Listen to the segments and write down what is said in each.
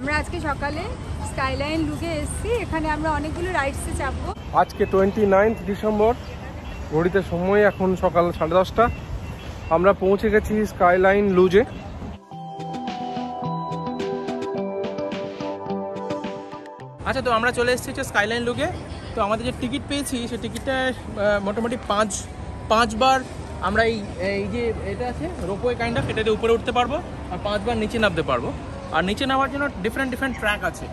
আমরা আজকে সকালে স্কাইলাইন লুগে এসেছি। এখানে আমরা অনেকগুলো রাইডসে চাপবো। আজকে 29 ডিসেম্বর, ঘড়িতে সময় এখন সকাল 10:30। আমরা পৌঁছে গেছি স্কাইলাইন লুজে। আচ্ছা, তো আমরা চলে এসেছি স্কাইলাইন লুগে। তো আমাদের যে টিকিট পেয়েছি সেই টিকিটটা মোটামুটি পাঁচবার আমরা এই যে এটা আছে রোপওয়ে কাইন্ড অফ, এটাতে উপরে উঠতে পারবো আর 5বার নিচে নামতে পারবো। আর নিচে নামার জন্য ডিফারেন্ট ট্র্যাক আছে।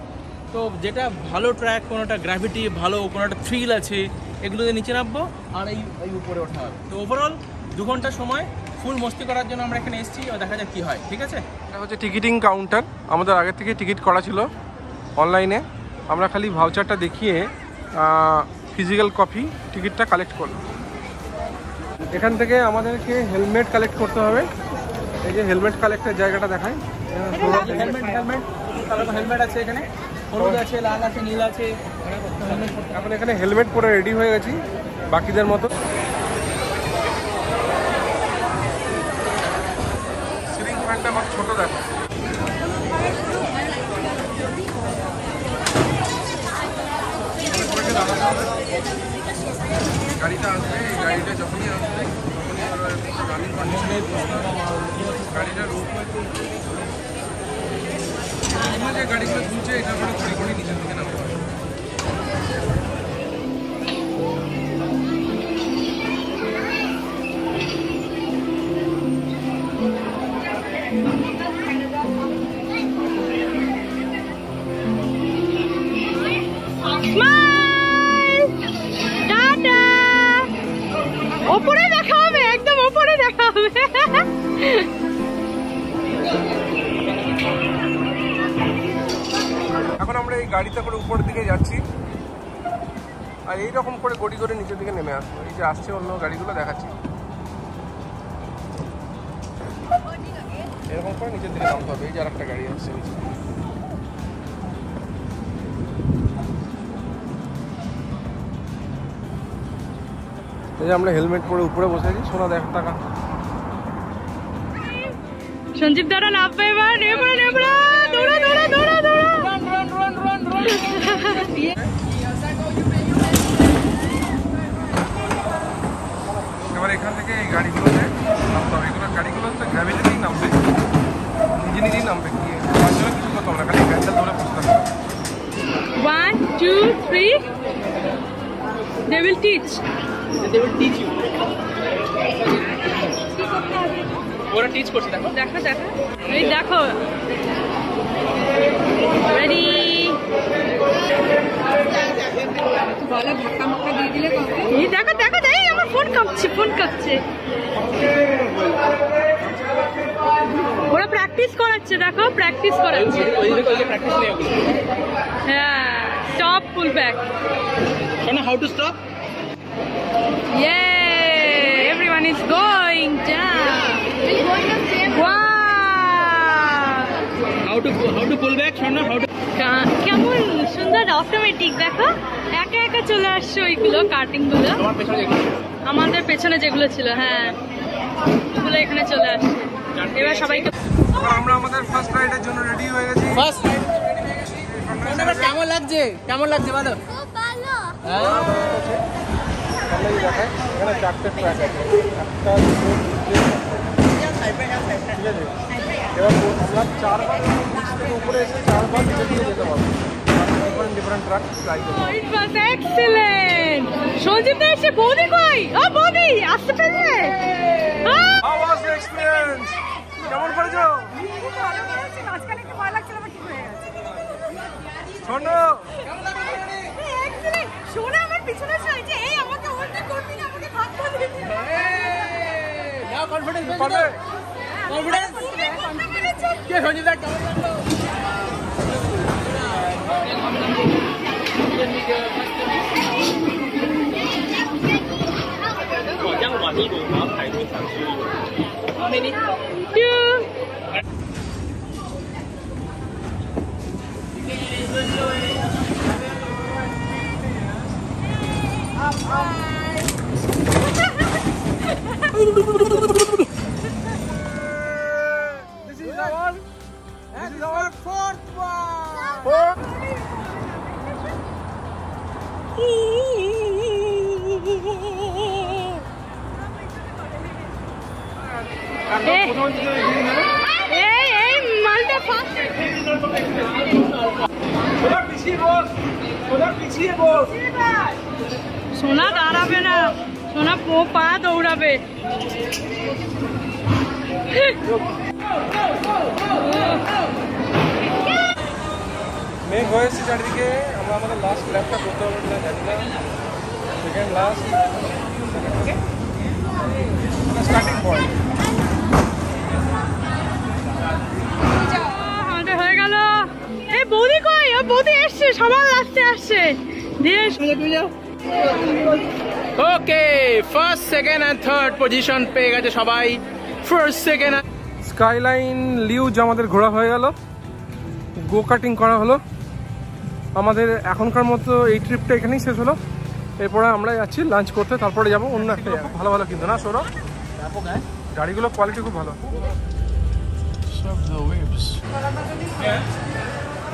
তো যেটা ভালো ট্র্যাক, কোনোটা গ্র্যাভিটি ভালো, কোনোটা থ্রিল আছে, এগুলোতে নিচে নামবো আর এই উপরে ওঠা হবে। তো ওভারঅল 2 ঘন্টা সময় ফুল মস্তি করার জন্য আমরা এখানে এসেছি। দেখা যাক কী হয়। ঠিক আছে, এটা হচ্ছে টিকিটিং কাউন্টার। আমাদের আগে থেকে টিকিট করা ছিল অনলাইনে। আমরা খালি ভাউচারটা দেখিয়ে ফিজিক্যাল কপি টিকিটটা কালেক্ট করলাম। এখান থেকে আমাদেরকে হেলমেট কালেক্ট করতে হবে। এই যে হেলমেট কালেক্টের জায়গাটা দেখায়। হেলমেট আছে এখানে, হলুদ আছে, লাল আছে, নীল আছে। এখন এখানে হেলমেট পরে রেডি হয়ে গেছি বাকিদের মতো। সিলিং ফ্যানটা আমার ছোট দেখা। গাড়িটা আসবে, এই গাড়িটা যখনই আসবে তখনই রানিং কন্ডিশনে গাড়িটা রোপওয়ে যে গাড়িগুলো তুলছে এটা করে খড়ি নিচের দিকে নামতে পারে। ওপরে দেখা হবে, একদম ওপরে দেখা হবে। এখন আমরা এই গাড়িতে করে উপরের দিকে যাচ্ছি আর এইরকম করে গড়ি করে নিচের দিকে নেমে আসবো। এই যে আসছে অন্য গাড়িগুলো দেখাচ্ছি, এরকম করে নিচের দিকে নামতে হবে। এই যে আর একটা গাড়ি আসছে নিচে। এই যে আমরা হেলমেট পরে উপরে বসে আছি। সোনা 1 টাকা। সঞ্জীব দাঁড়া নামবে এবার। দৌড়া দৌড়া দৌড়া দৌড়া। এবার এখান থেকে এই গাড়িগুলোতে নামতে হবে। এগুলো গাড়িগুলো হচ্ছে গ্র্যাভিটিতেই নামবে, নিজেই নামবে। কি তার জন্য কিছু করতে হবে না, খালি হ্যান্ডেল ধরে বসতে হবে। 1 2 3 They will teach you. ওরা টিচ করছে। দেখো দেখো এই দেখো, রেডি। বলা ধাক্কা মাক্কা দিয়ে দিলে এই দেখো এই আমার ফোন কাঁপছে। ওরা প্র্যাকটিস করাচ্ছে, দেখো প্র্যাকটিস করাচ্ছে। হ্যাঁ, stop, pool back. How to stop? Yay! Everyone is going down. Wow! How to pull back? Shona, how to? কেমন সুন্দর অটোমেটিক। দেখো একা একা চলে আসছে ওইগুলো কাটিং গুলো। আমাদের পেছনে যেগুলো ছিল, হ্যাঁ ওগুলো এখানে চলে আসছে। এবার সবাইকে আমরা আমাদের ফার্স্ট রাইডের জন্য রেডি হয়ে গেছি। ফার্স্ট কেমন লাগছে বলো? খুব ভালো। দেখায় এখানে 4টে ট্র্যাক আছে। একটা, 2, 3, ঠিক আছে। এবার আমরা 4বার নিচ থেকে উপরে এসে 4বার নিচের দিকে যেতে পারবো। ডিফারেন্ট ট্র্যাক ট্রাই করবো। ইট ওয়াজ এক্সিলেন্ট। সঞ্জীব দা এসে বৌদি কই? ও বৌদি আসতে পারবে? How was the experience? কেমন করেছো? ভালো করেছি। মাঝখানে একটু ভয় লাগছিল, আবার ঠিক হয়ে গেছে। শোনো, এক্সিলেন্ট। শোনা আমার পিছনে চাইছে, এই আমাকে ওভারটেক করবি না, আমাকে ধাক্কা দিবি। নাও কনফিডেন্স পারবে? কনফিডেন্স কে সঞ্জীব দা কেমন লাগলো? This is our fourth one. এই মালটা ফাস্ট। সোনা দাঁড়াবে না, সোনা পা দৌড়াবে। মেঘ হয়েছে চারিদিকে, আমরা আমাদের লাস্ট ল্যাপটা করতে হবে না, জানি না। সেকেন্ড লাস্ট স্টার্টিং পয়েন্ট আমাদের হয়ে গেল। এই বৌদি কই? ও বৌদি এসছে, সবার লাস্টে আসছে। দিয়ে okay, first second and third position পেয়ে গেছে সবাই। ফার্স্ট সেকেন্ড স্কাইলাইন লিউজ আমাদের ঘোরা হয়ে গেল, গো কাটিং করা হলো। আমাদের এখনকার মতো এই ট্রিপটা এখানেই শেষ হলো। এরপরে আমরা যাচ্ছি লাঞ্চ করতে, তারপরে যাবো অন্য একটা জায়গায়। ভালো ভালো কিন্তু না সৌরভ, গাড়িগুলো কোয়ালিটি খুব ভালো।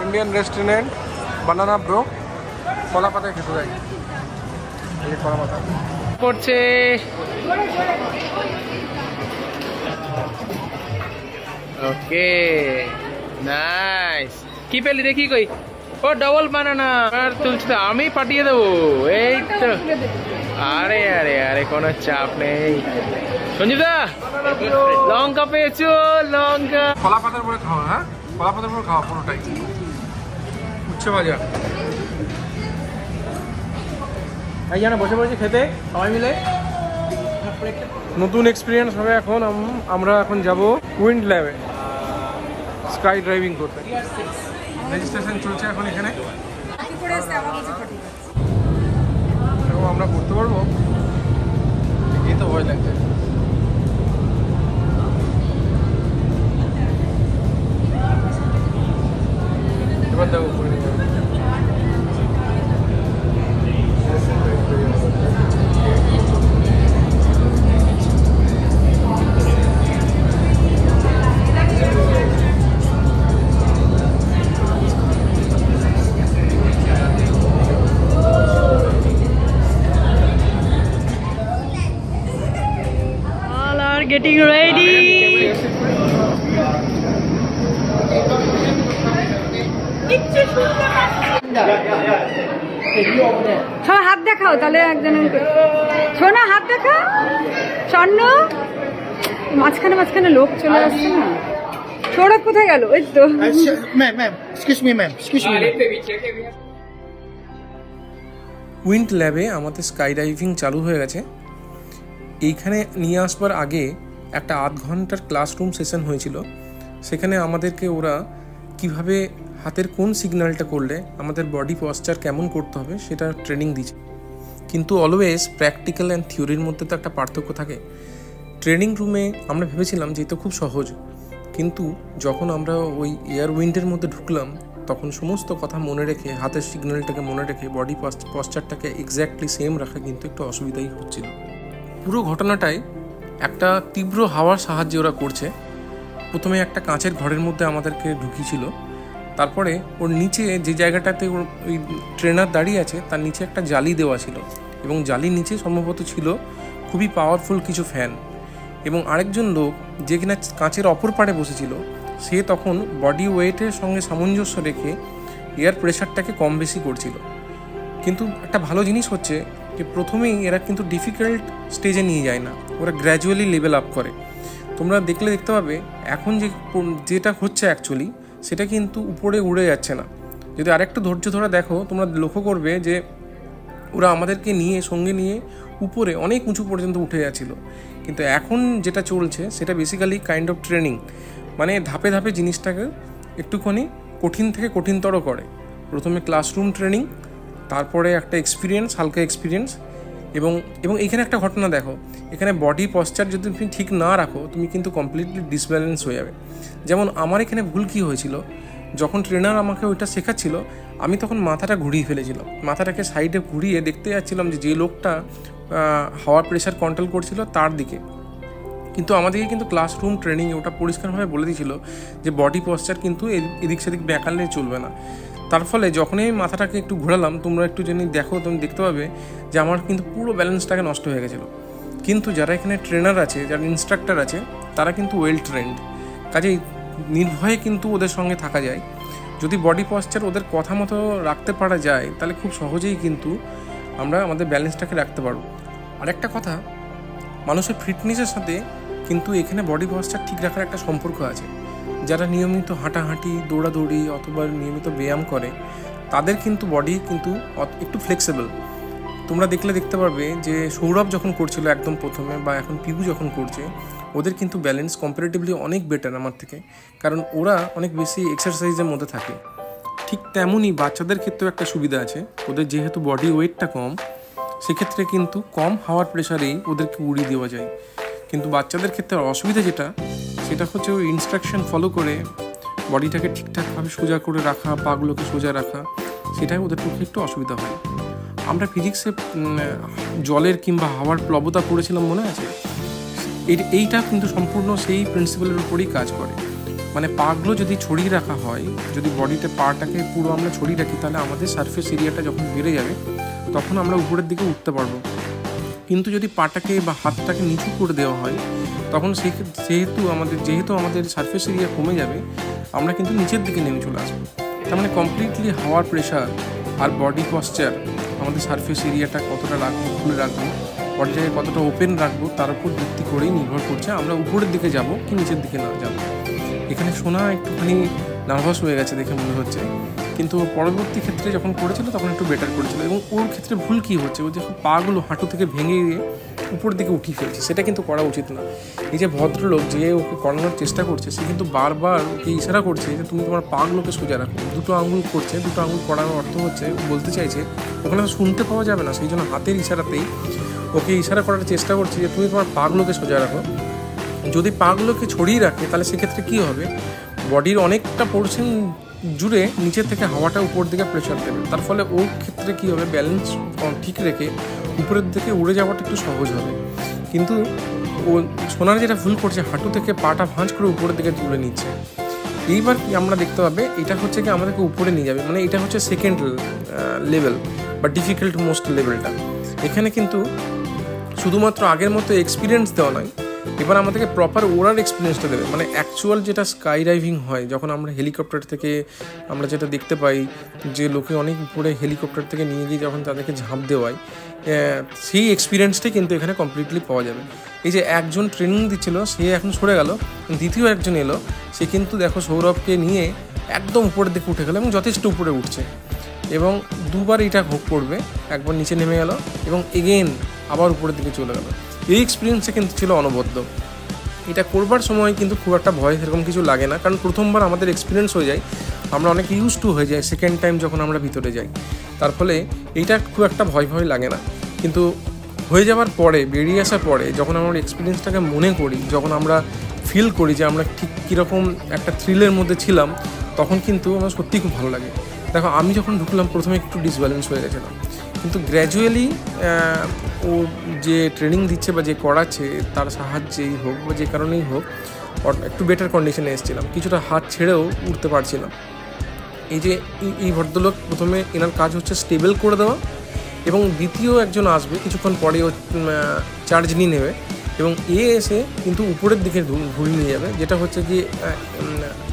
ইন্ডিয়ান রেস্টুরেন্ট বানানা ব্রো, কলা পাতায় খেতে যাই। এই কলা পাতা করছে। ওকে, নাইস। কি পেলি দেখি কই? ও ডবল বানানা। আর তুলছি তো, আমি পাঠিয়ে দেবো। এই তো, আরে আরে আরে কোনো চাপ নেই। সঞ্জীবদা, লঙ্কা পেয়েছো? লঙ্কা কলা পাতার পরে খাওয়া, হ্যাঁ কলা পাতার পরে খাওয়া পুরোটাই। উচ্ছে ভাজা, এই জানো বসে পড়েছি খেতে সবাই মিলে। নতুন এক্সপিরিয়েন্স হবে এখন। আমরা এখন যাব উইন্ড ল্যাবে স্কাই ড্রাইভিং করতে। রেজিস্ট্রেশন চলছে এখন এখানে, এবং আমরা করতে পারবো। এই তো ভয় লাগছে। এবার দেখো করে নিয়ে যাবে। all are getting ready. সবাই হাত দেখাও তাহলে একজনকে। সোনা হাত দেখা। স্বর্ণ মাঝখানে মাঝখানে লোক চলে আসছে না। সৌরভ কোথায় গেল? ওই তো উইন্ড ল্যাবে আমাদের স্কাই ডাইভিং চালু হয়ে গেছে। এইখানে নিয়ে আসবার আগে একটা আধ ঘন্টার ক্লাসরুম সেশন হয়েছিল। সেখানে আমাদেরকে ওরা কিভাবে হাতের কোন সিগন্যালটা করলে আমাদের বডি পশ্চার কেমন করতে হবে সেটা ট্রেনিং দিচ্ছে। কিন্তু অলওয়েজ প্র্যাকটিক্যাল অ্যান্ড থিওরির মধ্যে তো একটা পার্থক্য থাকে। ট্রেনিং রুমে আমরা ভেবেছিলাম যে এটা খুব সহজ, কিন্তু যখন আমরা ওই এয়ার উইন্ডের মধ্যে ঢুকলাম তখন সমস্ত কথা মনে রেখে, হাতের সিগন্যালটাকে মনে রেখে বডি পশ্চারটাকে এক্স্যাক্টলি সেম রাখা কিন্তু একটু অসুবিধাই হচ্ছিল। পুরো ঘটনাটাই একটা তীব্র হাওয়ার সাহায্যে ওরা করছে। প্রথমে একটা কাঁচের ঘরের মধ্যে আমাদেরকে ঢুকিয়েছিল, তারপরে ওর নিচে যে জায়গাটাতে ওই ট্রেনার দাঁড়িয়ে আছে তার নিচে একটা জালি দেওয়া ছিল, এবং জালির নিচে সম্ভবত ছিল খুবই পাওয়ারফুল কিছু ফ্যান। এবং আরেকজন লোক যে কিনা কাঁচের অপর পাড়ে বসেছিল, সে তখন বডি ওয়েটের সঙ্গে সামঞ্জস্য রেখে এয়ার প্রেশারটাকে কম বেশি করছিল। কিন্তু একটা ভালো জিনিস হচ্ছে যে প্রথমেই এরা কিন্তু ডিফিকাল্ট স্টেজে নিয়ে যায় না, ওরা গ্র্যাজুয়ালি লেভেল আপ করে। তোমরা দেখলে দেখতে পাবে এখন যেটা হচ্ছে অ্যাকচুয়ালি সেটা কিন্তু উপরে উড়ে যাচ্ছে না। যদি আরেকটু ধৈর্য ধরে দেখো তোমরা লক্ষ্য করবে যে ওরা আমাদেরকে সঙ্গে নিয়ে উপরে অনেক উঁচু পর্যন্ত উঠে যাচ্ছিল। কিন্তু এখন যেটা চলছে সেটা বেসিক্যালি কাইন্ড অফ ট্রেনিং, মানে ধাপে ধাপে জিনিসটাকে একটুখানি কঠিন থেকে কঠিনতর করে। প্রথমে ক্লাসরুম ট্রেনিং, তারপরে একটা এক্সপিরিয়েন্স, হালকা এক্সপিরিয়েন্স। এবং এখানে একটা ঘটনা দেখো, এখানে বডি পশ্চার যদি তুমি ঠিক না রাখো তুমি কিন্তু কমপ্লিটলি ডিসব্যালেন্স হয়ে যাবে। যেমন আমার এখানে ভুল কী হয়েছিল, যখন ট্রেনার আমাকে ওইটা শেখাচ্ছিল আমি তখন মাথাটা ঘুরিয়ে ফেলেছিলাম। মাথাটাকে সাইডে ঘুরিয়ে দেখতে যাচ্ছিলাম যে লোকটা হাওয়ার প্রেশার কন্ট্রোল করছিল তার দিকে। কিন্তু আমাদেরকে কিন্তু ক্লাসরুম ট্রেনিংয়ে ওটা পরিষ্কারভাবে বলে দিয়েছিল যে বডি পশ্চার কিন্তু এদিক সেদিক ব্যাকালে চলবে না। তার ফলে যখনই আমি মাথাটাকে একটু ঘোরালাম, তোমরা একটু যদি দেখো তুমি দেখতে পাবে যে আমার কিন্তু পুরো ব্যালেন্সটাকে নষ্ট হয়ে গেছিলো। কিন্তু যারা এখানে ট্রেনার আছে, যারা ইনস্ট্রাক্টর আছে, তারা কিন্তু ওয়েল ট্রেন্ড, কাজেই নির্ভয়ে কিন্তু ওদের সঙ্গে থাকা যায়। যদি বডি পশ্চার ওদের কথা মতো রাখতে পারা যায় তাহলে খুব সহজেই কিন্তু আমরা আমাদের ব্যালেন্সটাকে রাখতে পারবো। আরেকটা কথা, মানুষের ফিটনেসের সাথে কিন্তু এখানে বডি পশ্চার ঠিক রাখার একটা সম্পর্ক আছে। যারা নিয়মিত হাঁটাহাঁটি, দৌড়াদৌড়ি অথবা নিয়মিত ব্যায়াম করে তাদের কিন্তু বডি কিন্তু একটু ফ্লেক্সিবল। তোমরা দেখতে পারবে যে সৌরভ যখন করছিল একদম প্রথমে, বা এখন পিবু যখন করছে, ওদের কিন্তু ব্যালেন্স কম্পারেটিভলি অনেক বেটার আমার থেকে, কারণ ওরা অনেক বেশি এক্সারসাইজের মধ্যে থাকে। ঠিক তেমনই বাচ্চাদের ক্ষেত্রেও একটা সুবিধা আছে, ওদের যেহেতু বডি ওয়েটটা কম, সেক্ষেত্রে কিন্তু কম হাওয়ার প্রেশারেই ওদেরকে উড়িয়ে দেওয়া যায়। কিন্তু বাচ্চাদের ক্ষেত্রে অসুবিধা সেটা হচ্ছে ওই ইনস্ট্রাকশন ফলো করে বডিটাকে ঠিকঠাকভাবে সোজা করে রাখা, পাগুলোকে সোজা রাখা, সেটাই ওদের পক্ষে একটু অসুবিধা হয়। আমরা ফিজিক্সে জলের কিংবা হাওয়ার প্লবতা পড়েছিলাম, মনে আছে? এইটা কিন্তু সম্পূর্ণ সেই প্রিন্সিপালের উপরেই কাজ করে। মানে পাগুলো যদি ছড়িয়ে রাখা হয়, যদি বডিতে পাটাকে পুরো আমরা ছড়িয়ে রাখি, তাহলে আমাদের সারফেস এরিয়াটা যখন বেড়ে যাবে তখন আমরা উপরের দিকে উঠতে পারবো। কিন্তু যদি পাটাকে বা হাতটাকে নিচু করে দেওয়া হয়, তখন যেহেতু আমাদের সারফেস এরিয়া কমে যাবে, আমরা কিন্তু নিচের দিকে নেমে চলে আসবো। তার মানে কমপ্লিটলি হাওয়ার প্রেশার আর বডি পশ্চার, আমাদের সারফেস এরিয়াটা কতটা রাখবো, খুলে রাখবো, বডিটাকে কতটা ওপেন রাখবো, তার উপর ভিত্তি করেই নির্ভর করছে আমরা উপরের দিকে যাব কি নিচের দিকে না যাব। এখানে সোনা একটুখানি নার্ভাস হয়ে গেছে দেখে মনে হচ্ছে, কিন্তু পরবর্তী ক্ষেত্রে যখন করেছিল তখন একটু বেটার করেছিল। এবং ওর ক্ষেত্রে ভুল কী হচ্ছে, ও যখন পাগুলো হাঁটু থেকে ভেঙে গিয়ে উপর দিকে উঠিয়ে ফেলছে, সেটা কিন্তু করা উচিত না। এই যে ভদ্রলোক যে ওকে করানোর চেষ্টা করছে, সে কিন্তু বারবার ওকে ইশারা করছে যে তুমি তোমার পাগুলোকে সোজা রাখো। দুটো আঙুল করছে, দুটো আঙুল করানোর অর্থ হচ্ছে বলতে চাইছে, ওখানে তো শুনতে পাওয়া যাবে না, সেই জন্য হাতের ইশারাতেই ওকে ইশারা করার চেষ্টা করছে যে তুমি তোমার পাগুলোকে সোজা রাখো। যদি পাগুলোকে ছড়িয়ে রাখে তাহলে সেক্ষেত্রে কী হবে, বডির অনেকটা পোর্শন জুড়ে নিচের থেকে হাওয়াটা উপর দিকে প্রেশার দেবে, তার ফলে ওর ক্ষেত্রে কী হবে, ব্যালেন্স ঠিক রেখে উপরের দিকে উড়ে যাওয়াটা একটু সহজ হবে। কিন্তু ও সোনার যেটা ভুল করছে, হাঁটু থেকে পাটা ভাঁজ করে উপরের দিকে তুলে নিচ্ছে। এইবার কি আমরা দেখতে পাবে, এটা হচ্ছে কি আমাদেরকে উপরে নিয়ে যাবে, মানে এটা হচ্ছে সেকেন্ড লেভেল বা ডিফিকাল্ট মোস্ট লেভেলটা। এখানে কিন্তু শুধুমাত্র আগের মতো এক্সপিরিয়েন্স দেওয়া নয়, এবার আমাদেরকে প্রপার ওড়ার এক্সপিরিয়েন্সটা দেবে। মানে অ্যাকচুয়াল যেটা স্কাই ডাইভিং হয়, যখন আমরা হেলিকপ্টার থেকে আমরা যেটা দেখতে পাই যে লোকে অনেক উপরে হেলিকপ্টার থেকে নিয়ে গিয়ে যখন তাদেরকে ঝাঁপ দেওয়ায়, সেই এক্সপিরিয়েন্সটাই কিন্তু এখানে কমপ্লিটলি পাওয়া যাবে। এই যে একজন ট্রেনিং দিচ্ছিল, সে এখন সরে গেল, দ্বিতীয় একজন এলো, সে কিন্তু দেখো সৌরভকে নিয়ে একদম উপরের দিকে উঠে গেল এবং যথেষ্ট উপরে উঠছে। এবং দুবার এটা ভোগ করবে, একবার নিচে নেমে গেল এবং এগেন আবার উপরের দিকে চলে গেল। এই এক্সপিরিয়েন্সটা কিন্তু ছিল অনবদ্য। এটা করবার সময় কিন্তু খুব একটা ভয় সেরকম কিছু লাগে না, কারণ প্রথমবার আমাদের এক্সপিরিয়েন্স হয়ে যায়, আমরা অনেক ইউজ টু হয়ে যাই সেকেন্ড টাইম যখন আমরা ভিতরে যাই, তার ফলে এইটা খুব একটা ভয় লাগে না। কিন্তু হয়ে যাওয়ার পরে, বেরিয়ে আসার পরে, যখন আমরা এক্সপিরিয়েন্সটাকে মনে করি, যখন আমরা ফিল করি যে আমরা ঠিক কীরকম একটা থ্রিলের মধ্যে ছিলাম, তখন কিন্তু আমার সত্যিই খুব ভালো লাগে। দেখো, আমি যখন ঢুকলাম প্রথমে একটু ডিসব্যালেন্স হয়ে গেছিলাম, কিন্তু গ্র্যাজুয়ালি ও যে ট্রেনিং দিচ্ছে বা যে করাচ্ছে তার সাহায্যেই হোক বা যে কারণেই হোক, একটু বেটার কন্ডিশনে এসেছিলাম, কিছুটা হাত ছেড়েও উঠতে পারছিলাম। এই যে এই ভদ্রলোক প্রথমে, এনার কাজ হচ্ছে স্টেবল করে দেওয়া, এবং দ্বিতীয় একজন আসবে কিছুক্ষণ পরে, ও চার্জ নিয়ে নেবে এবং এসে কিন্তু উপরের দিকে ঘুরিয়ে নিয়ে যাবে, যেটা হচ্ছে কি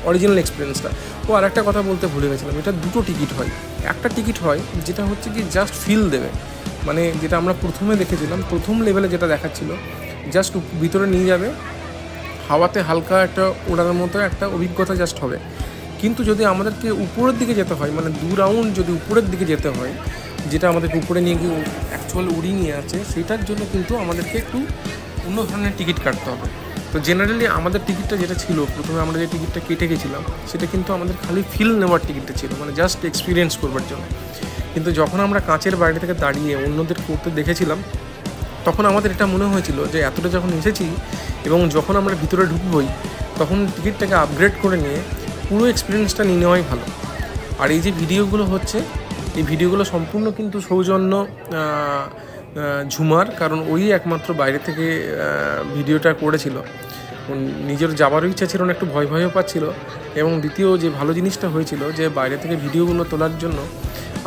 অরিজিনাল এক্সপিরিয়েন্সটা। ও আর একটা কথা বলতে ভুলে গেছিলাম, এটা দুটো টিকিট হয়। একটা টিকিট হয় যেটা হচ্ছে কি জাস্ট ফিল দেবে, মানে যেটা আমরা প্রথমে দেখেছিলাম, প্রথম লেভেলে যেটা দেখাচ্ছিল, জাস্ট ভিতরে নিয়ে যাবে, হাওয়াতে হালকা একটা ওড়ার মতো একটা অভিজ্ঞতা জাস্ট হবে। কিন্তু যদি আমাদেরকে উপরের দিকে যেতে হয়, মানে 2 রাউন্ড যদি উপরের দিকে যেতে হয়, যেটা আমাদেরকে উপরে নিয়ে গিয়ে অ্যাকচুয়াল উড়িয়ে নিয়ে আছে, সেটার জন্য কিন্তু আমাদেরকে একটু অন্য ধরনের টিকিট কাটতে হবে। তো জেনারেলি আমাদের টিকিটটা যেটা ছিল, প্রথমে আমরা যে টিকিটটা কেটে গেছিলাম, সেটা কিন্তু আমাদের খালি ফিল নেওয়ার টিকিটটা ছিল, মানে জাস্ট এক্সপিরিয়েন্স করবার জন্য। কিন্তু যখন আমরা কাঁচের বাইরে থেকে দাঁড়িয়ে অন্যদের করতে দেখেছিলাম, তখন আমাদের এটা মনে হয়েছিল যে এতটা যখন এসেছি এবং যখন আমরা ভিতরে ঢুকবই, তখন টিকিটটাকে আপগ্রেড করে নিয়ে পুরো এক্সপিরিয়েন্সটা নিয়ে নেওয়াই ভালো। আর এই যে ভিডিওগুলো হচ্ছে, এই ভিডিওগুলো সম্পূর্ণ কিন্তু সৌজন্য ঝুমার, কারণ ওই একমাত্র বাইরে থেকে ভিডিওটা করেছিল। নিজের যাবারও ইচ্ছা ছিল না, একটু ভয়ও পাচ্ছিল। এবং দ্বিতীয় যে ভালো জিনিসটা হয়েছিল, যে বাইরে থেকে ভিডিওগুলো তোলার জন্য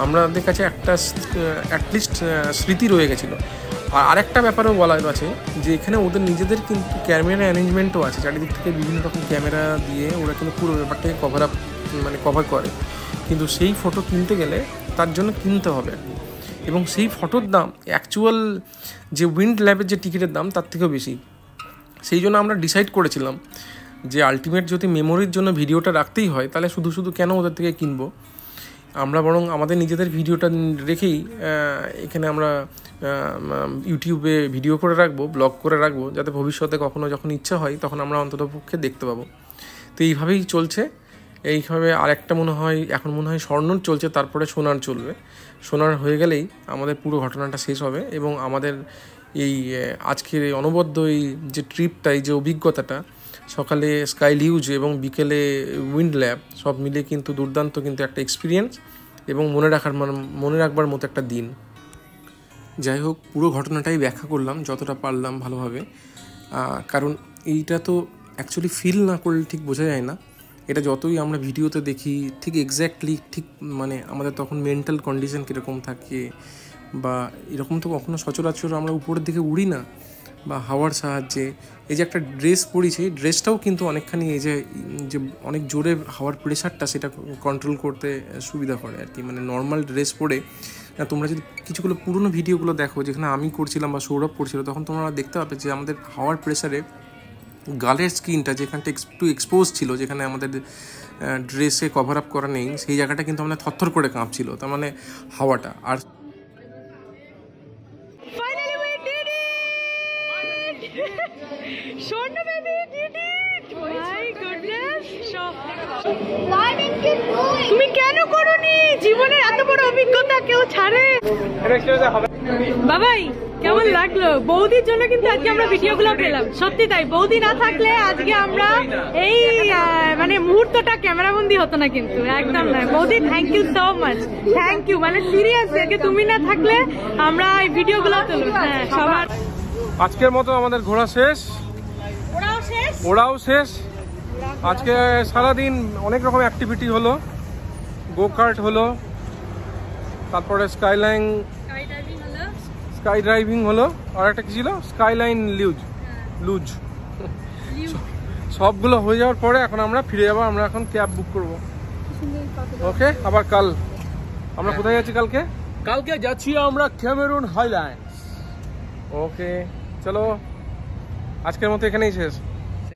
আমাদের কাছে একটা অ্যাটলিস্ট স্মৃতি রয়ে গেছিলো। আর আরেকটা ব্যাপারও বলার আছে যে এখানে ওদের নিজেদের কিন্তু ক্যামেরা অ্যারেঞ্জমেন্টও আছে, চারিদিক থেকে বিভিন্ন রকম ক্যামেরা দিয়ে ওরা কিন্তু পুরো ব্যাপারটাকে কভার করে। কিন্তু সেই ফটো কিনতে গেলে তার জন্য কিনতে হবে, এবং সেই ফটোর দাম অ্যাকচুয়াল যে উইন্ড ল্যাবের যে টিকিটের দাম তার থেকেও বেশি। সেই জন্য আমরা ডিসাইড করেছিলাম যে আলটিমেট যদি মেমোরির জন্য ভিডিওটা রাখতেই হয় তাহলে শুধু শুধু কেন ওদের থেকে কিনবো, আমরা বরং আমাদের নিজেদের ভিডিওটা রেখেই এখানে আমরা ইউটিউবে ভিডিও করে রাখবো, ব্লগ করে রাখবো, যাতে ভবিষ্যতে কখনো যখন ইচ্ছা হয় তখন আমরা অন্ততপক্ষে দেখতে পাবো। তো এইভাবেই চলছে। এইভাবে আরেকটা মনে হয় এখন স্বর্ণর চলছে, তারপরে সোনার চলবে। সোনার হয়ে গেলেই আমাদের পুরো ঘটনাটা শেষ হবে, এবং আমাদের এই আজকের এই অনবদ্য এই যে ট্রিপটা, এই যে অভিজ্ঞতাটা, সকালে স্কাই লিউজ এবং বিকেলে উইন্ড ল্যাব সব মিলে কিন্তু দুর্দান্ত কিন্তু একটা এক্সপিরিয়েন্স এবং মনে রাখবার মতো একটা দিন। যাই হোক, পুরো ঘটনাটাই ব্যাখ্যা করলাম যতটা পারলাম ভালোভাবে, কারণ এইটা তো অ্যাকচুয়ালি ফিল না করলে ঠিক বোঝা যায় না। এটা যতই আমরা ভিডিওতে দেখি ঠিক এক্স্যাক্টলি ঠিক মানে আমাদের তখন মেন্টাল কন্ডিশন কীরকম থাকে, বা এরকম তো কখনো সচরাচর আমরা উপরের দিকে উড়ি না, বা হাওয়ার সাহায্যে এই যে একটা ড্রেস পরিছি, ড্রেসটাও কিন্তু অনেকখানি এই যে অনেক জোরে হাওয়ার প্রেশারটা সেটা কন্ট্রোল করতে সুবিধা করে আর কি। মানে নর্মাল ড্রেস পরে তোমরা যদি কিছুগুলো পুরনো ভিডিওগুলো দেখো যেখানে আমি করছিলাম বা সৌরভ করছিল, তখন তোমরা দেখতে পাবে যে আমাদের হাওয়ার প্রেশারে গালের স্কিনটা যেখানটা একটু এক্সপোজ ছিল, যেখানে আমাদের ড্রেসে কভার আপ করা নেই, সেই জায়গাটা কিন্তু আমাদের থরথর করে কাঁপছিল, তার মানে হাওয়াটা। আর তুমি কেন করোনি? জীবনের এত বড় অভিজ্ঞতা কেউ ছাড়ে? বাবাই কেমন লাগলো? বৌদির জন্য কিন্তু আজকে আমরা ভিডিওগুলো পেলাম, সত্যি তাই। বৌদি না থাকলে আজকে আমরা এই মানে মুহূর্তটা ক্যামেরাবন্দি হতো না, কিন্তু একদম না। বৌদি thank you so much, thank you, মানে সিরিয়াসলি আজকে তুমি না থাকলে আমরা এই ভিডিওগুলো তুলব। হ্যাঁ, সবার আজকের মতো আমাদের ঘোরা শেষ, ওরাও শেষ। আজকে সারাদিন অনেক রকম অ্যাক্টিভিটি হলো, গো কার্ট হলো, তারপরে স্কাই ড্রাইভিং হলো, আর একটা কি ছিল স্কাইলাইন লুজ সবগুলো হয়ে যাওয়ার পরে এখন আমরা ফিরে যাবো। আমরা এখন ক্যাব বুক করবো। ওকে, আবার কাল আমরা কোথায় যাচ্ছি? কালকে যাচ্ছি আমরা ক্যামেরুন হাইল্যান্ডস। ওকে, চলো আজকের মতো এখানেই শেষ।